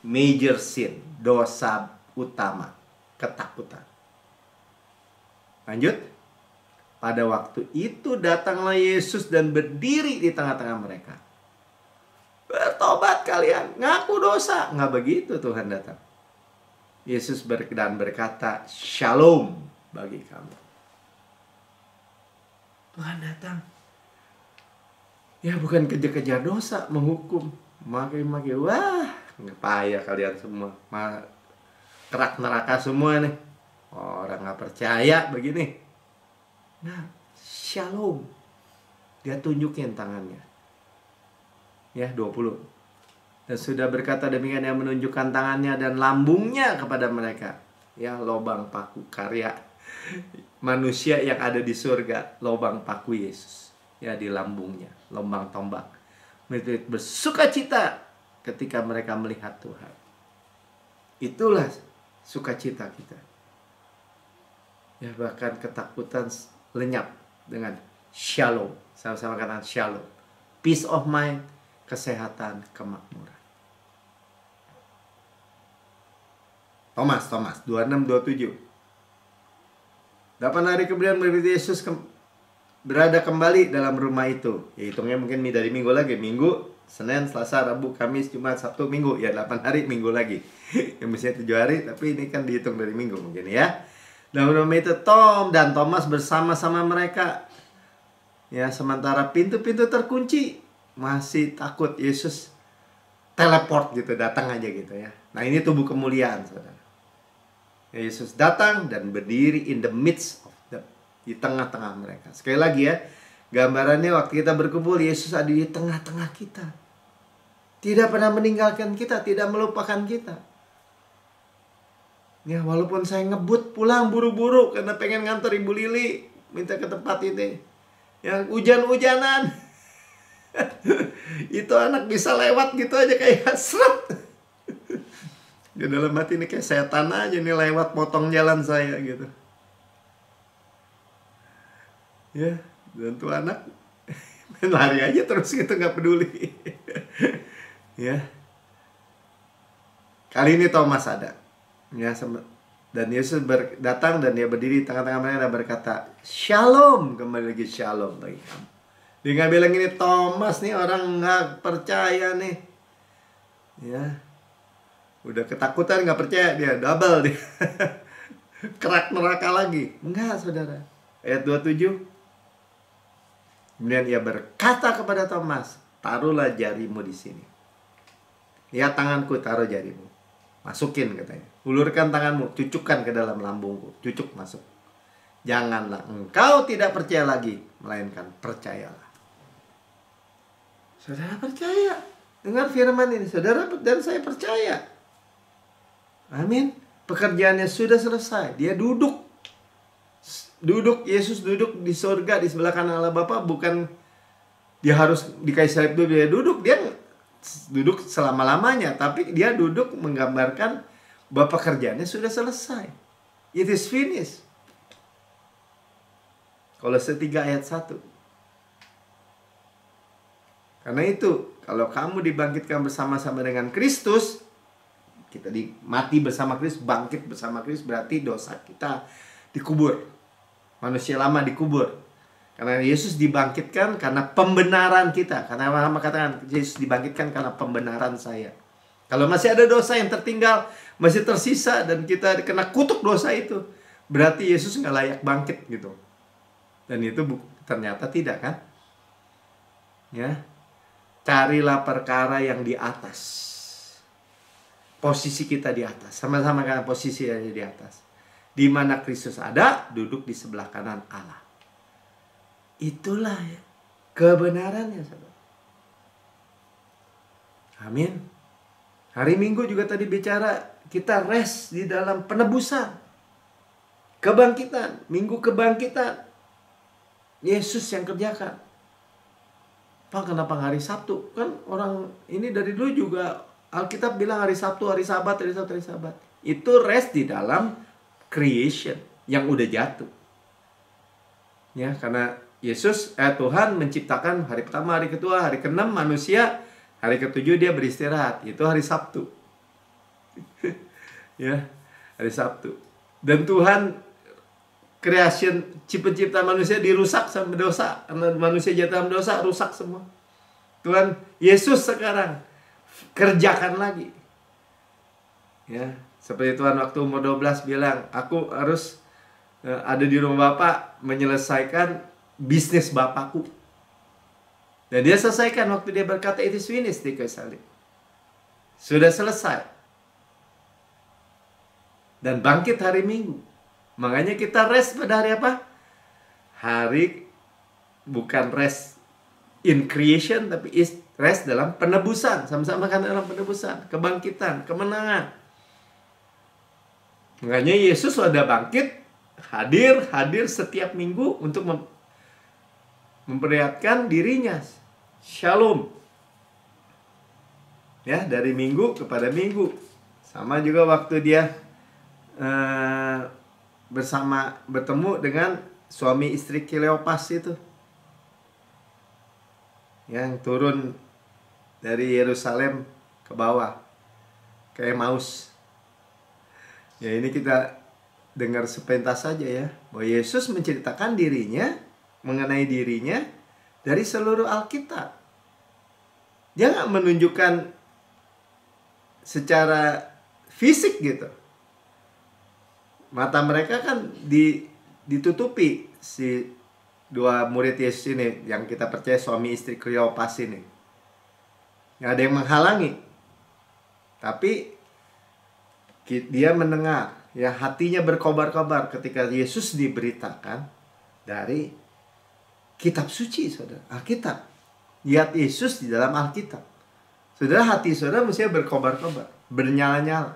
Major sin, dosa utama, ketakutan. Lanjut. Pada waktu itu datanglah Yesus dan berdiri di tengah-tengah mereka. Bertobat kalian, ngaku dosa. Nggak begitu Tuhan datang. Yesus berkata, Shalom bagi kamu. Tuhan datang. Ya bukan kejar-kejar dosa, menghukum. Maki-maki, wah, payah kalian semua. Kerak neraka semua nih. Orang nggak percaya begini. Nah, Shalom. Dia tunjukin tangannya. Ya, 20. Dan sudah berkata demikian, yang menunjukkan tangannya dan lambungnya kepada mereka. Ya, lobang paku karya manusia yang ada di surga. Lobang paku Yesus. Ya, di lambungnya. Lubang tombak. Mereka bersukacita ketika mereka melihat Tuhan. Itulah sukacita kita. Ya, bahkan ketakutan lenyap dengan shalom. Sama-sama katakan shalom. Peace of mind, kesehatan, kemakmuran. Thomas 26-27. 8 hari kemudian murid Yesus berada kembali dalam rumah itu. Ya, hitungnya mungkin dari minggu lagi. Minggu Senin, Selasa, Rabu, Kamis, Jumat, Sabtu, Minggu. Ya 8 hari, Minggu lagi. Yang mestinya 7 hari, tapi ini kan dihitung dari Minggu mungkin ya. Dan itu Tom dan Thomas bersama-sama mereka. Ya, sementara pintu-pintu terkunci, masih takut. Yesus teleport gitu, datang aja gitu ya. Nah, ini tubuh kemuliaan, saudara. Yesus datang dan berdiri in the midst of di tengah-tengah mereka. Sekali lagi ya, gambarannya waktu kita berkumpul, Yesus ada di tengah-tengah kita. Tidak pernah meninggalkan kita, tidak melupakan kita. Ya, walaupun saya ngebut pulang buru-buru karena pengen nganter Ibu Lili, minta ke tempat ini. Yang hujan-hujanan. Itu anak bisa lewat gitu aja kayak seret. Ya dalam hati ini kayak setan aja nih lewat potong jalan saya gitu. Ya, dan tuh anak lari aja terus gitu, nggak peduli. Ya. Kali ini Thomas ada. Ya, dan Yesus datang dan dia berdiri di tengah-tengah mereka dan berkata, "Shalom." Kembali lagi shalom lagi kamu. Dia nggak bilang ini Thomas nih orang nggak percaya nih. Ya. Udah ketakutan nggak percaya dia, double dia. Kerak neraka lagi. Enggak, saudara. Ayat 27. Kemudian ia berkata kepada Thomas, "Taruhlah jarimu di sini. Lihat tanganku, taruh jarimu. Masukin," katanya. "Ulurkan tanganmu, cucukkan ke dalam lambungku." Cucuk, masuk. "Janganlah engkau tidak percaya lagi, melainkan percayalah." Saudara percaya. Dengar firman ini, saudara dan saya percaya. Amin. Pekerjaannya sudah selesai. Dia duduk. Yesus duduk di surga di sebelah kanan Allah Bapa. Bukan dia harus dikasih salib dulu, dia duduk selama-lamanya. Tapi dia duduk menggambarkan bahwa pekerjaannya sudah selesai. It is finished. Kolose 3 ayat 1. Karena itu, kalau kamu dibangkitkan bersama-sama dengan Kristus, kita mati bersama Kristus, bangkit bersama Kristus, berarti dosa kita dikubur. Manusia lama dikubur. Karena Yesus dibangkitkan karena pembenaran kita. Karena Muhammad katakan, Yesus dibangkitkan karena pembenaran saya. Kalau masih ada dosa yang tertinggal, masih tersisa, dan kita kena kutuk dosa itu, berarti Yesus nggak layak bangkit gitu. Dan itu ternyata tidak kan? Ya, carilah perkara yang di atas. Posisi kita di atas. Sama-sama kan posisi ada di atas. Di mana Kristus ada, duduk di sebelah kanan Allah. Itulah ya, kebenarannya, saudara. Amin. Hari Minggu juga tadi bicara, kita rest di dalam penebusan. Kebangkitan, Minggu kebangkitan. Yesus yang kerjakan. Pak, kenapa hari Sabtu? Kan orang ini dari dulu juga Alkitab bilang hari Sabtu, hari Sabat, hari Sabtu, hari Sabat. Itu rest di dalam creation yang udah jatuh. Ya, karena Tuhan menciptakan hari pertama, hari kedua, hari ke-6 manusia, hari ke-7 dia beristirahat. Itu hari Sabtu. Ya, hari Sabtu. Dan Tuhan creation, pencipta manusia dirusak sama dosa. Karena manusia jatuh dalam dosa, rusak semua. Tuhan Yesus sekarang kerjakan lagi. Ya, seperti Tuhan waktu umur 12 bilang, aku harus ada di rumah Bapak menyelesaikan bisnis Bapakku. Dan dia selesaikan waktu dia berkata, "It is finished," di kayu salib. Sudah selesai. Dan bangkit hari Minggu. Makanya kita rest pada hari apa? Hari bukan rest in creation, tapi rest dalam penebusan. Sama-sama kan dalam penebusan, kebangkitan, kemenangan. Makanya Yesus sudah bangkit, hadir setiap minggu untuk memperlihatkan dirinya. Shalom. Ya, dari minggu kepada minggu. Sama juga waktu dia bertemu dengan suami istri Kleopas itu, yang turun dari Yerusalem ke bawah ke Emmaus. Ya, ini kita dengar sepintas saja ya, bahwa Yesus menceritakan dirinya, mengenai dirinya dari seluruh Alkitab. Dia nggak menunjukkan secara fisik gitu. Mata mereka kan ditutupi, si dua murid Yesus ini yang kita percaya suami istri Kleopas ini. Nggak ada yang menghalangi. Tapi dia mendengar, ya hatinya berkobar-kobar ketika Yesus diberitakan dari kitab suci, saudara. Alkitab. Lihat Yesus di dalam Alkitab. Saudara, hati saudara mesti berkobar-kobar, bernyala-nyala.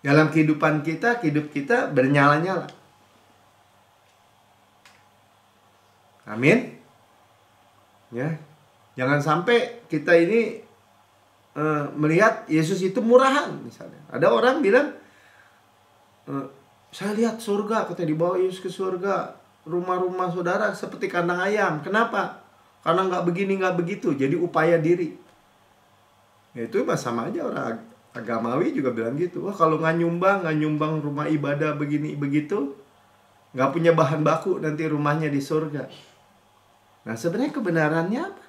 Dalam kehidupan kita, hidup kita bernyala-nyala. Amin. Ya, jangan sampai kita ini melihat Yesus itu murahan misalnya. Ada orang bilang, saya lihat surga, katanya dibawa Yesus ke surga. Rumah-rumah saudara seperti kandang ayam. Kenapa? Karena nggak begini, nggak begitu. Jadi upaya diri. Ya, itu sama aja orang agamawi juga bilang gitu. Wah, kalau nggak nyumbang rumah ibadah begini begitu, nggak punya bahan baku nanti rumahnya di surga. Nah, sebenarnya kebenarannya apa?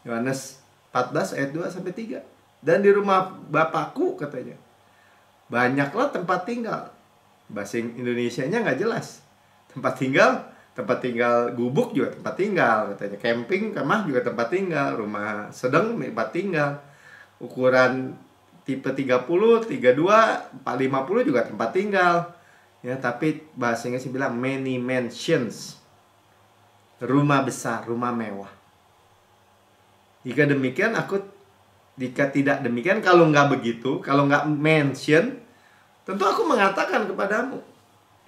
Yohanes 14 ayat 2 sampai 3. Dan di rumah Bapakku, katanya, banyaklah tempat tinggal. Bahasa Indonesianya nggak jelas. Tempat tinggal gubuk juga tempat tinggal, katanya. Camping, kemah juga tempat tinggal. Rumah sedang tempat tinggal. Ukuran tipe 30, 32, 450 juga tempat tinggal. Ya, tapi bahasa Inggris bilang many mansions. Rumah besar, rumah mewah. Jika tidak demikian, kalau nggak begitu, kalau nggak mansion, tentu aku mengatakan kepadamu.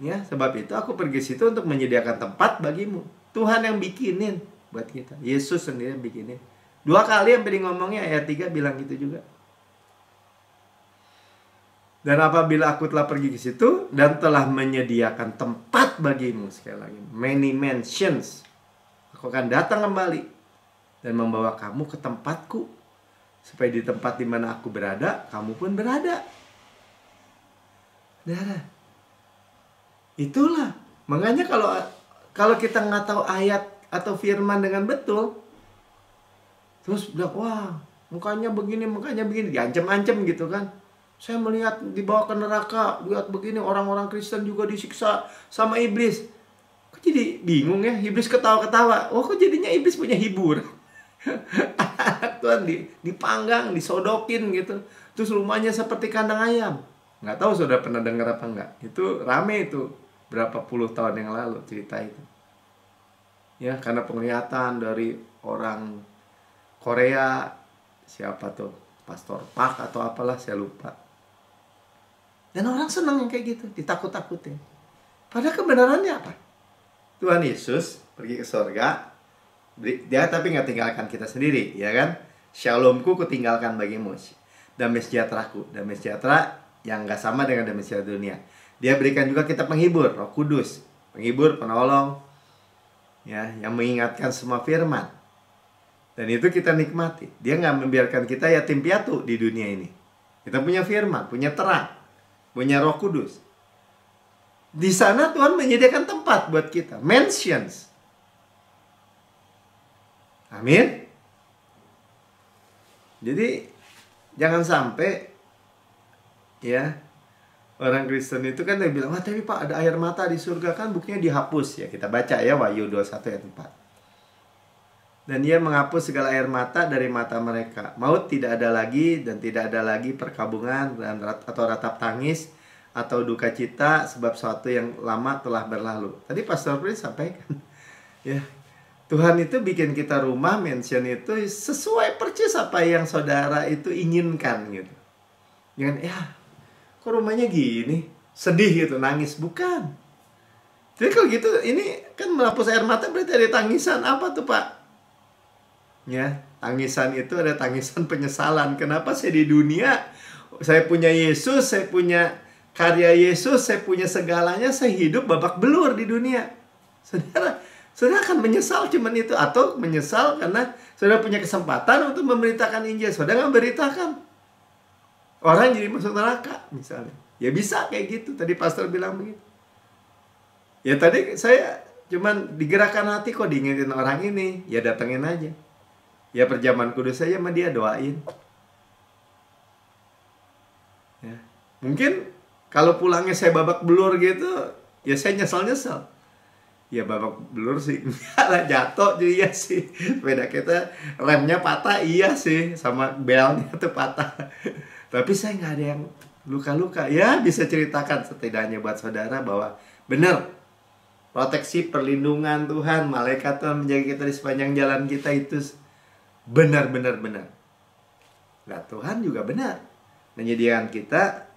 Ya, sebab itu aku pergi situ untuk menyediakan tempat bagimu. Tuhan yang bikinin buat kita. Yesus sendiri yang bikinin. 2 kali yang tadi ngomongnya, ayat 3 bilang gitu juga. Dan apabila aku telah pergi ke situ dan telah menyediakan tempat bagimu, sekali lagi, many mansions, aku akan datang kembali dan membawa kamu ke tempatku, supaya di tempat di mana aku berada, kamu pun berada. Saudara, itulah. Makanya kalau kita nggak tahu ayat atau firman dengan betul, terus bilang, wah, mukanya begini, diancam-ancam gitu kan. Saya melihat dibawa ke neraka, lihat begini, orang-orang Kristen juga disiksa sama iblis. Kok jadi bingung ya? Iblis ketawa-ketawa. Oh, kok jadinya iblis punya hibur? Tuhan dipanggang, disodokin gitu. Terus rumahnya seperti kandang ayam. Nggak tahu saudara pernah dengar apa enggak? Itu rame itu berapa puluh tahun yang lalu cerita itu. Ya, karena penglihatan dari orang Korea, siapa tuh? Pastor Park atau apalah, saya lupa. Dan orang senang yang kayak gitu, ditakut-takutin. Padahal kebenarannya apa? Tuhan Yesus pergi ke surga, dia tapi nggak tinggalkan kita sendiri, ya kan? Shalomku kutinggalkan bagimu, damai sejahteraku, damai sejahtera yang nggak sama dengan damai sejahtera dunia. Dia berikan juga kita penghibur, Roh Kudus, penghibur, penolong, ya, yang mengingatkan semua firman. Dan itu kita nikmati. Dia nggak membiarkan kita yatim piatu di dunia ini. Kita punya firman, punya terang, punya Roh Kudus. Di sana Tuhan menyediakan tempat buat kita, mansions. Amin. Jadi jangan sampai ya orang Kristen itu kan dia bilang, wah tapi Pak ada air mata di surga, kan buktinya dihapus. Ya kita baca ya Wahyu 21 ayat 4. Dan dia menghapus segala air mata dari mata mereka. Maut tidak ada lagi, dan tidak ada lagi perkabungan atau ratap tangis atau duka cita, sebab sesuatu yang lama telah berlalu. Tadi Pastor Prince sampaikan, ya, Tuhan itu bikin kita rumah, mansion itu sesuai persis apa yang saudara itu inginkan gitu. Jangan, ya, kok rumahnya gini, sedih gitu, nangis, bukan. Jadi kalau gitu, ini kan menghapus air mata berarti ada tangisan. Apa tuh Pak? Ya, tangisan itu ada tangisan penyesalan. Kenapa saya di dunia, saya punya Yesus, saya punya karya Yesus, saya punya segalanya, saya hidup babak belur di dunia. Saudara akan menyesal cuman itu, atau menyesal karena saudara punya kesempatan untuk memberitakan Injil, saudara nggak beritakan, orang jadi masuk neraka misalnya. Ya bisa kayak gitu. Tadi pastor bilang begitu. Ya tadi saya cuman digerakkan hati, kok diingetin orang ini, ya datengin aja. Ya perjamuan kudus saja sama dia doain. Ya. Mungkin kalau pulangnya saya babak belur gitu, ya saya nyesel-nyesel. Ya babak belur sih, enggak lah, jatuh juga sih. Sepeda kita remnya patah, iya sih, sama belnya tuh patah. Tapi saya nggak ada yang luka-luka. Ya bisa ceritakan setidaknya buat saudara bahwa benar, proteksi perlindungan Tuhan, malaikat Tuhan menjaga kita di sepanjang jalan kita itu benar-benar benar. Nah Tuhan juga benar menyediakan kita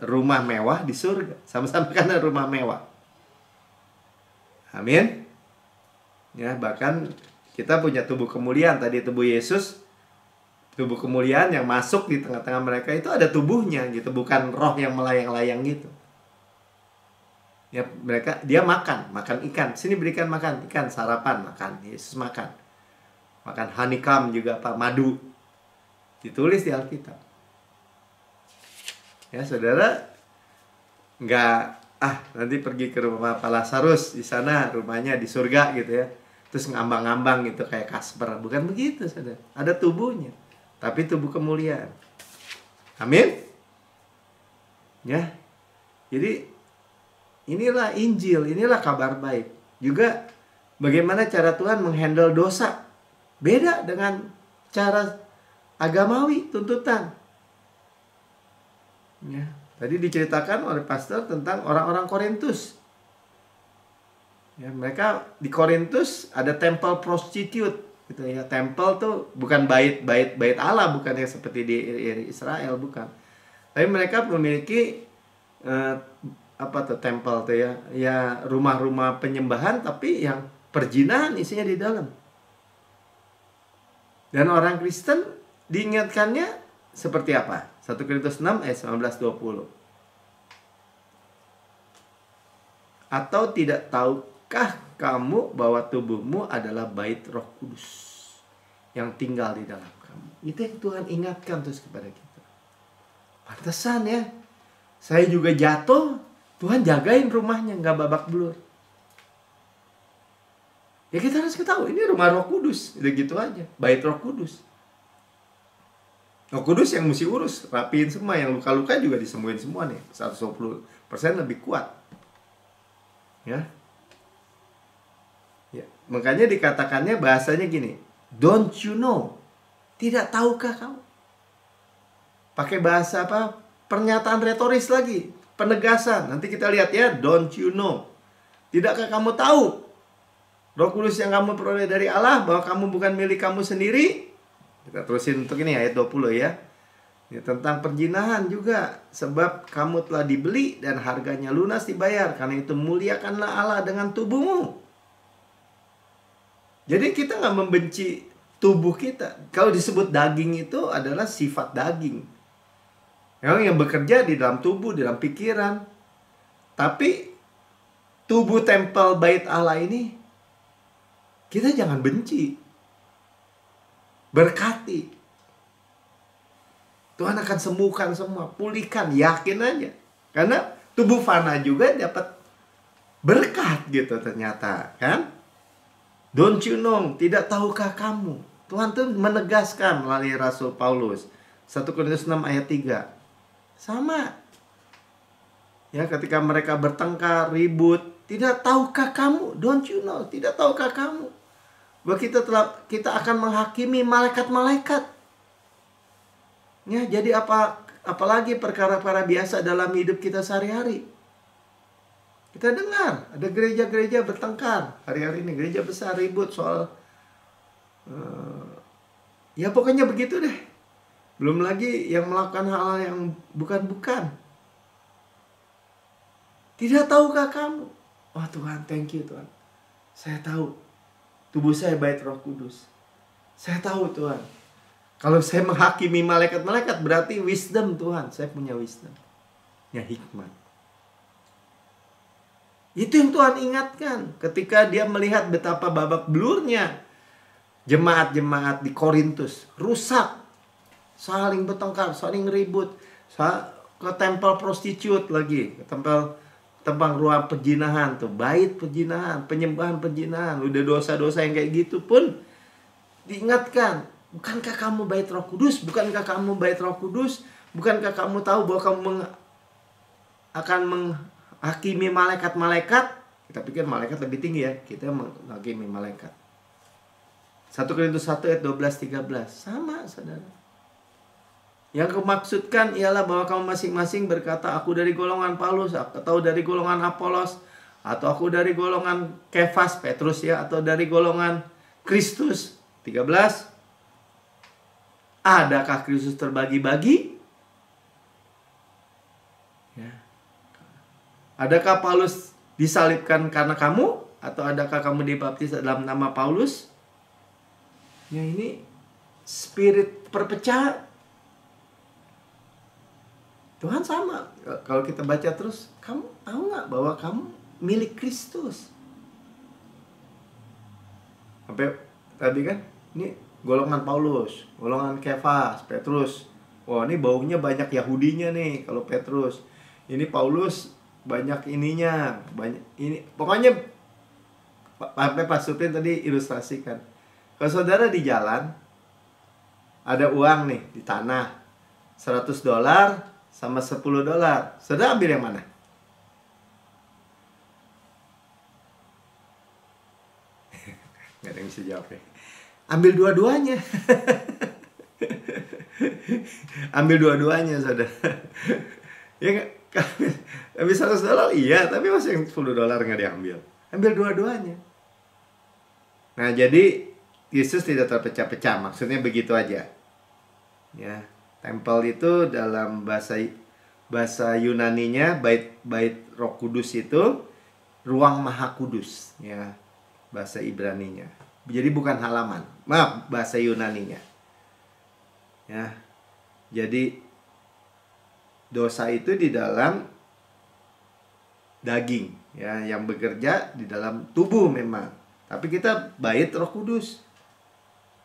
rumah mewah di surga. Sama-sama karena rumah mewah. Amin. Ya, bahkan kita punya tubuh kemuliaan. Tadi tubuh Yesus, tubuh kemuliaan yang masuk di tengah-tengah mereka itu ada tubuhnya gitu, bukan roh yang melayang-layang gitu. Ya, dia makan ikan. Sini berikan makan ikan, sarapan makan. Yesus makan honeycomb juga apa, madu. Ditulis di Alkitab. Ya, saudara nggak nanti pergi ke rumah Pak Lazarus di sana, rumahnya di surga gitu ya. Terus ngambang-ngambang gitu kayak Kasper. Bukan begitu, saudara. Ada tubuhnya, tapi tubuh kemuliaan. Amin. Ya. Jadi inilah Injil, inilah kabar baik. Juga bagaimana cara Tuhan menghandle dosa. Beda dengan cara agamawi, tuntutan. Ya, tadi diceritakan oleh pastor tentang orang-orang Korintus. Ya, mereka di Korintus ada temple prostitute gitu ya. Temple tuh bukan bait Allah, bukan yang seperti di Israel, bukan. Tapi mereka memiliki temple tuh ya. Ya rumah-rumah penyembahan tapi yang perjinahan isinya di dalam. Dan orang Kristen diingatkannya seperti apa? 1 Korintus 6 ayat 19-20. Atau tidak tahukah kamu bahwa tubuhmu adalah bait Roh Kudus yang tinggal di dalam kamu? Itu yang Tuhan ingatkan terus kepada kita. Pantesan ya, saya juga jatuh, Tuhan jagain rumahnya, nggak babak belur. Ya kita harus ketahui, ini rumah Roh Kudus. Udah gitu aja, bait Roh Kudus. Roh Kudus yang mesti urus, rapiin semua. Yang luka-luka juga disembuhin semua nih. 120% lebih kuat. Ya. Makanya dikatakannya bahasanya gini, don't you know? Tidak tahukah kamu? Pakai bahasa apa? Pernyataan retoris lagi, penegasan. Nanti kita lihat ya, don't you know? Tidakkah kamu tahu? Roh Kudus yang kamu peroleh dari Allah, bahwa kamu bukan milik kamu sendiri. Kita terusin untuk ini ayat 20 ya. Ini tentang perjinahan juga. Sebab kamu telah dibeli dan harganya lunas dibayar. Karena itu muliakanlah Allah dengan tubuhmu. Jadi kita nggak membenci tubuh kita. Kalau disebut daging itu adalah sifat daging. Yang bekerja di dalam tubuh, di dalam pikiran. Tapi tubuh tempel bait Allah ini kita jangan benci. Berkati. Tuhan akan sembuhkan semua, pulihkan, yakin aja. Karena tubuh fana juga dapat berkat gitu ternyata, kan? Don't you know, tidak tahukah kamu? Tuhan tuh menegaskan melalui Rasul Paulus. 1 Korintus 6 ayat 3. Sama. Ya, ketika mereka bertengkar, ribut, tidak tahukah kamu? Don't you know, tidak tahukah kamu? Bahwa kita akan menghakimi malaikat-malaikat. Ya, jadi apalagi perkara-perkara biasa dalam hidup kita sehari-hari. Kita dengar ada gereja-gereja bertengkar hari-hari ini, gereja besar ribut soal ya pokoknya begitu deh. Belum lagi yang melakukan hal-hal yang bukan-bukan. Tidak tahukah kamu? Oh Tuhan, thank you Tuhan. Saya tahu tubuh saya bait Roh Kudus. Saya tahu Tuhan. Kalau saya menghakimi malaikat-malaikat berarti wisdom Tuhan. Saya punya wisdom. Ya hikmat. Itu yang Tuhan ingatkan ketika dia melihat betapa babak belurnya jemaat-jemaat di Korintus. Rusak. Saling bertengkar, saling ribut. Ke tempel prostitute lagi. Ke tempat ruang perjinahan tuh, bait perjinahan, penyembahan perjinahan. Udah dosa-dosa yang kayak gitu pun diingatkan Bukankah kamu bait Roh Kudus? Bukankah kamu bait Roh Kudus? Bukankah kamu tahu bahwa kamu akan menghakimi malaikat-malaikat? Kita pikir malaikat lebih tinggi ya, kita menghakimi malaikat. 1 Korintus 1 ayat 12-13. Sama, saudara. Yang kemaksudkan ialah bahwa kamu masing-masing berkata, aku dari golongan Paulus, atau dari golongan Apolos, atau aku dari golongan Kefas, Petrus ya, atau dari golongan Kristus. 13. Adakah Kristus terbagi-bagi? Ya. Adakah Paulus disalibkan karena kamu? Atau adakah kamu dibaptis dalam nama Paulus? Ya, ini spirit perpecahan. Tuhan sama. Kalau kita baca terus, kamu tahu nggak bahwa kamu milik Kristus? Sampai tadi kan, ini golongan Paulus, golongan Kefas, Petrus. Wah, ini baunya banyak Yahudinya nih kalau Petrus. Ini Paulus banyak ininya, banyak ini. Pokoknya sampai Pak Suprin tadi ilustrasikan. Kalau saudara di jalan ada uang nih di tanah, $100 sama $10. Saudara ambil yang mana? Nggak ada yang bisa jawab ya. Ambil dua-duanya. Ambil dua-duanya, saudara. Ya, ambil $100 iya, tapi masih yang $10 nggak diambil. Ambil dua-duanya. Nah, jadi Yesus tidak terpecah-pecah, maksudnya begitu aja. Ya, tempel itu dalam bahasa Yunaninya, bait Roh Kudus itu ruang Maha Kudus, ya, bahasa Ibraninya. Jadi bukan halaman, maaf, bahasa Yunaninya. Ya, jadi dosa itu di dalam daging, ya, yang bekerja di dalam tubuh memang. Tapi kita bait Roh Kudus.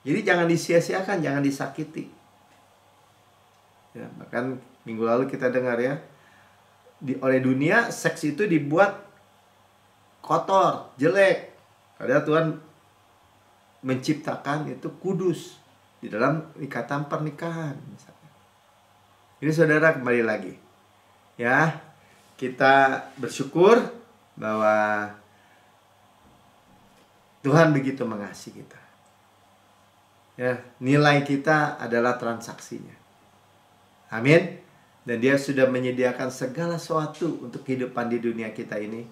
Jadi jangan disia-siakan, jangan disakiti. Ya, bahkan minggu lalu kita dengar ya, oleh dunia seks itu dibuat kotor, jelek. Padahal Tuhan menciptakan itu kudus di dalam ikatan pernikahan misalnya. Ini saudara kembali lagi. Ya, kita bersyukur bahwa Tuhan begitu mengasihi kita. Ya, nilai kita adalah transaksinya. Amin. Dan Dia sudah menyediakan segala sesuatu untuk kehidupan di dunia kita ini.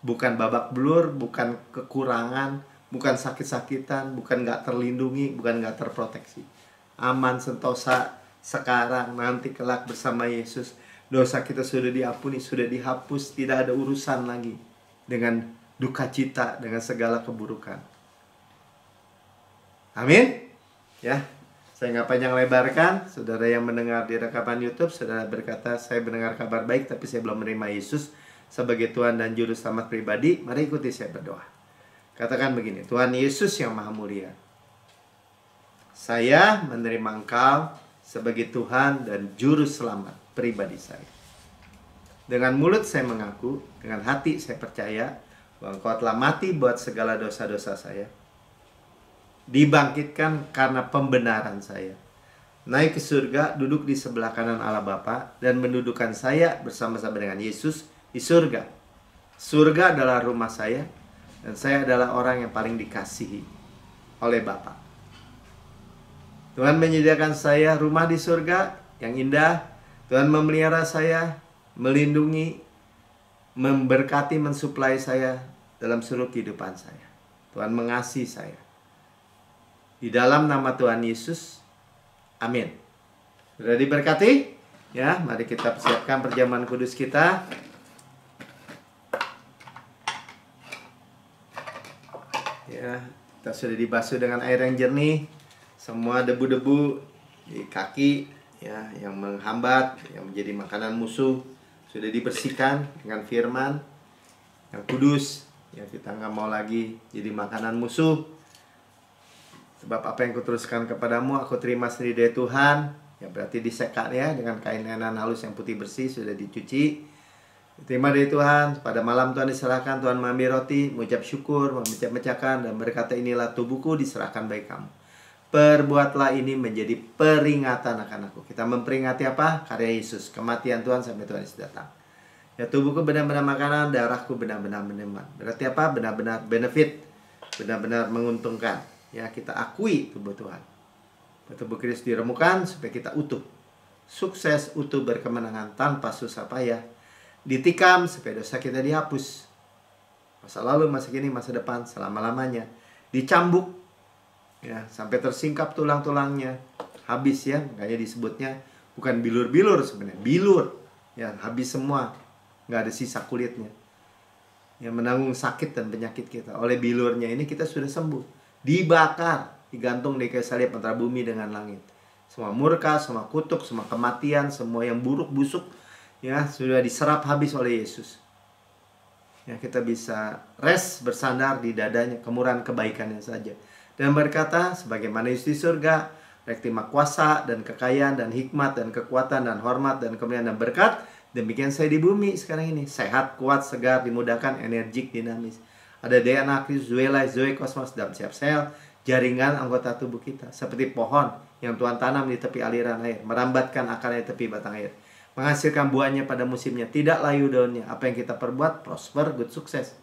Bukan babak belur, bukan kekurangan, bukan sakit-sakitan, bukan gak terlindungi, bukan gak terproteksi. Aman, sentosa, sekarang, nanti kelak bersama Yesus. Dosa kita sudah diampuni, sudah dihapus, tidak ada urusan lagi dengan duka cita, dengan segala keburukan. Amin. Ya, saya nggak panjang lebarkan. Saudara yang mendengar di rekaman YouTube, saudara berkata, saya mendengar kabar baik, tapi saya belum menerima Yesus sebagai Tuhan dan Juru Selamat pribadi. Mari ikuti saya berdoa. Katakan begini, Tuhan Yesus yang Maha Mulia, saya menerima Engkau sebagai Tuhan dan Juru Selamat pribadi saya. Dengan mulut saya mengaku, dengan hati saya percaya bahwa Engkau telah mati buat segala dosa-dosa saya, dibangkitkan karena pembenaran saya, naik ke surga, duduk di sebelah kanan Allah Bapa, dan mendudukkan saya bersama-sama dengan Yesus di surga. Surga adalah rumah saya, dan saya adalah orang yang paling dikasihi oleh Bapa. Tuhan menyediakan saya rumah di surga yang indah. Tuhan memelihara saya, melindungi, memberkati, mensuplai saya dalam seluruh kehidupan saya. Tuhan mengasihi saya. Di dalam nama Tuhan Yesus, amin. Sudah diberkati? Ya, mari kita persiapkan perjamuan kudus kita. Ya, kita sudah dibasuh dengan air yang jernih. Semua debu-debu di kaki, ya, yang menghambat, yang menjadi makanan musuh, sudah dibersihkan dengan firman yang kudus. Ya, kita nggak mau lagi jadi makanan musuh. Sebab apa yang kuteruskan kepadamu, aku terima sendiri dari Tuhan. Ya, berarti disekat ya dengan kain lenan halus yang putih bersih, sudah dicuci. Terima dari Tuhan. Pada malam Tuhan diserahkan, Tuhan mengambil roti, mengucap syukur, memecah-mecahkan, dan berkata, inilah tubuhku diserahkan bagi kamu. Perbuatlah ini menjadi peringatan akan aku. Kita memperingati apa? Karya Yesus, kematian Tuhan sampai Tuhan Yesus datang. Ya, tubuhku benar-benar makanan, darahku benar-benar minuman. Berarti apa? Benar-benar benefit, benar-benar menguntungkan. Ya, kita akui tubuh Tuhan. Tubuh Kristus diremukan supaya kita utuh. Sukses, utuh, berkemenangan tanpa susah payah. Ditikam supaya dosa kita dihapus. Masa lalu, masa kini, masa depan, selama-lamanya. Dicambuk, ya, sampai tersingkap tulang-tulangnya. Habis ya, makanya disebutnya bukan bilur-bilur sebenarnya. Bilur, ya, habis semua. Nggak ada sisa kulitnya. Yang menanggung sakit dan penyakit kita. Oleh bilurnya ini kita sudah sembuh. Dibakar, digantung di kayu salib antara bumi dengan langit. Semua murka, semua kutuk, semua kematian, semua yang buruk busuk, ya, sudah diserap habis oleh Yesus. Ya, kita bisa rest, bersandar di dadanya, kemurahan kebaikannya saja. Dan berkata, sebagaimana Yesus di surga, terima kuasa dan kekayaan dan hikmat dan kekuatan dan hormat dan kemuliaan dan berkat. Demikian saya di bumi sekarang ini. Sehat, kuat, segar, dimudahkan, energik, dinamis. Ada DNA Kristus, Zoe Kosmos dalam setiap sel, jaringan anggota tubuh kita. Seperti pohon yang Tuhan tanam di tepi aliran air, merambatkan akarnya di tepi batang air, menghasilkan buahnya pada musimnya, tidak layu daunnya. Apa yang kita perbuat, prosper, good, sukses.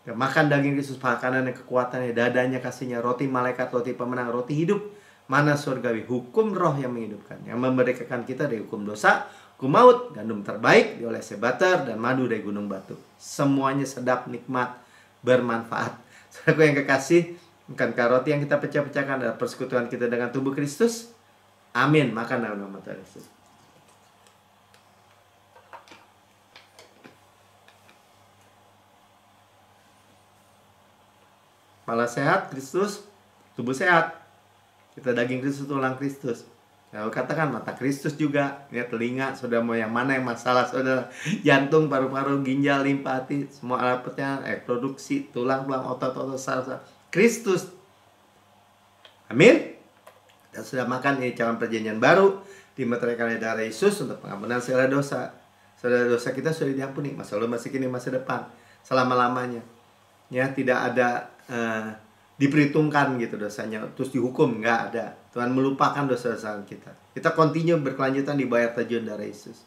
Ya, makan daging Kristus, makanannya kekuatannya, dadanya kasihnya, roti malaikat, roti pemenang, roti hidup, mana surgawi, hukum roh yang menghidupkan, yang memerdekakan kita dari hukum dosa, hukum maut, gandum terbaik diolesi butter dan madu dari gunung batu. Semuanya sedap, nikmat, bermanfaat. Saudaraku yang kekasih, bukankah roti yang kita pecah-pecahkan adalah persekutuan kita dengan tubuh Kristus? Amin. Makan dalam nama Tuhan Yesus. Kepala sehat, Kristus, tubuh sehat. Kita daging Kristus, tulang Kristus. Lalu katakan mata Kristus juga. Ya, telinga, saudara mau yang mana yang masalah, saudara? Jantung, paru-paru, ginjal, limpa, hati, semua alat pertanyaan, reproduksi, tulang-tulang, otot-otot, saraf. Kristus. Amin. Dan sudah makan ini cawan perjanjian baru, dimeteraikan oleh darah Yesus untuk pengampunan segala dosa. Saudara, dosa kita sudah diampuni, masa lalu, masa kini, masa depan, selama-lamanya. Ya, tidak ada diperhitungkan gitu dosanya terus dihukum, nggak ada. Tuhan melupakan dosa-dosa kita. Kita continue berkelanjutan dibayar tajuan darah Yesus.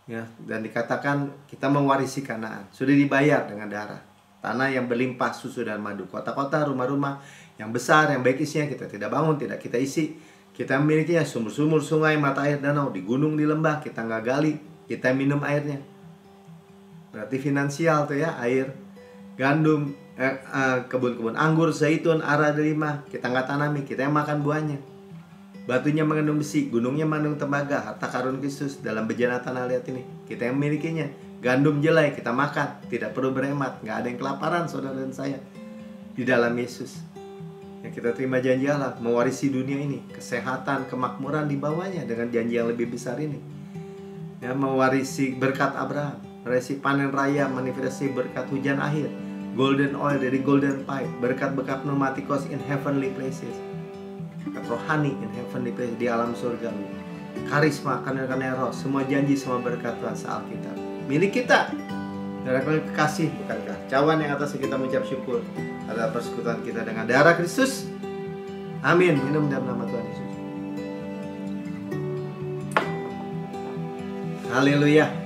Ya, dan dikatakan kita mewarisi Kanaan, sudah dibayar dengan darah. Tanah yang berlimpah susu dan madu, kota-kota, rumah-rumah yang besar, yang baik isinya kita tidak bangun, tidak kita isi. Kita memilikinya sumur-sumur, sungai, mata air, danau, di gunung, di lembah, kita nggak gali, kita minum airnya. Berarti finansial tuh ya, air, gandum, kebun-kebun anggur, zaitun, ara, delima, kita nggak tanami, kita yang makan buahnya. Batunya mengandung besi, gunungnya mengandung tembaga, harta karun Kristus dalam bejana tanah liat ini, kita yang memilikinya. Gandum jelai kita makan, tidak perlu berhemat, nggak ada yang kelaparan saudara dan saya di dalam Yesus. Ya, kita terima janji Allah, mewarisi dunia ini, kesehatan, kemakmuran di bawahnya dengan janji yang lebih besar ini. Ya, mewarisi berkat Abraham, mewarisi panen raya, manifestasi berkat hujan akhir, golden oil dari golden pipe, berkat-berkat pneumatikos in heavenly places, berkat rohani in heavenly places, di alam surga, karisma, karena roh, semua janji, semua berkat Tuhan sealkitab milik kita. Darah kekasih, bukankah cawan yang atas kita mengucap syukur adalah persekutuan kita dengan darah Kristus. Amin. Minum dalam nama Tuhan Yesus. Haleluya.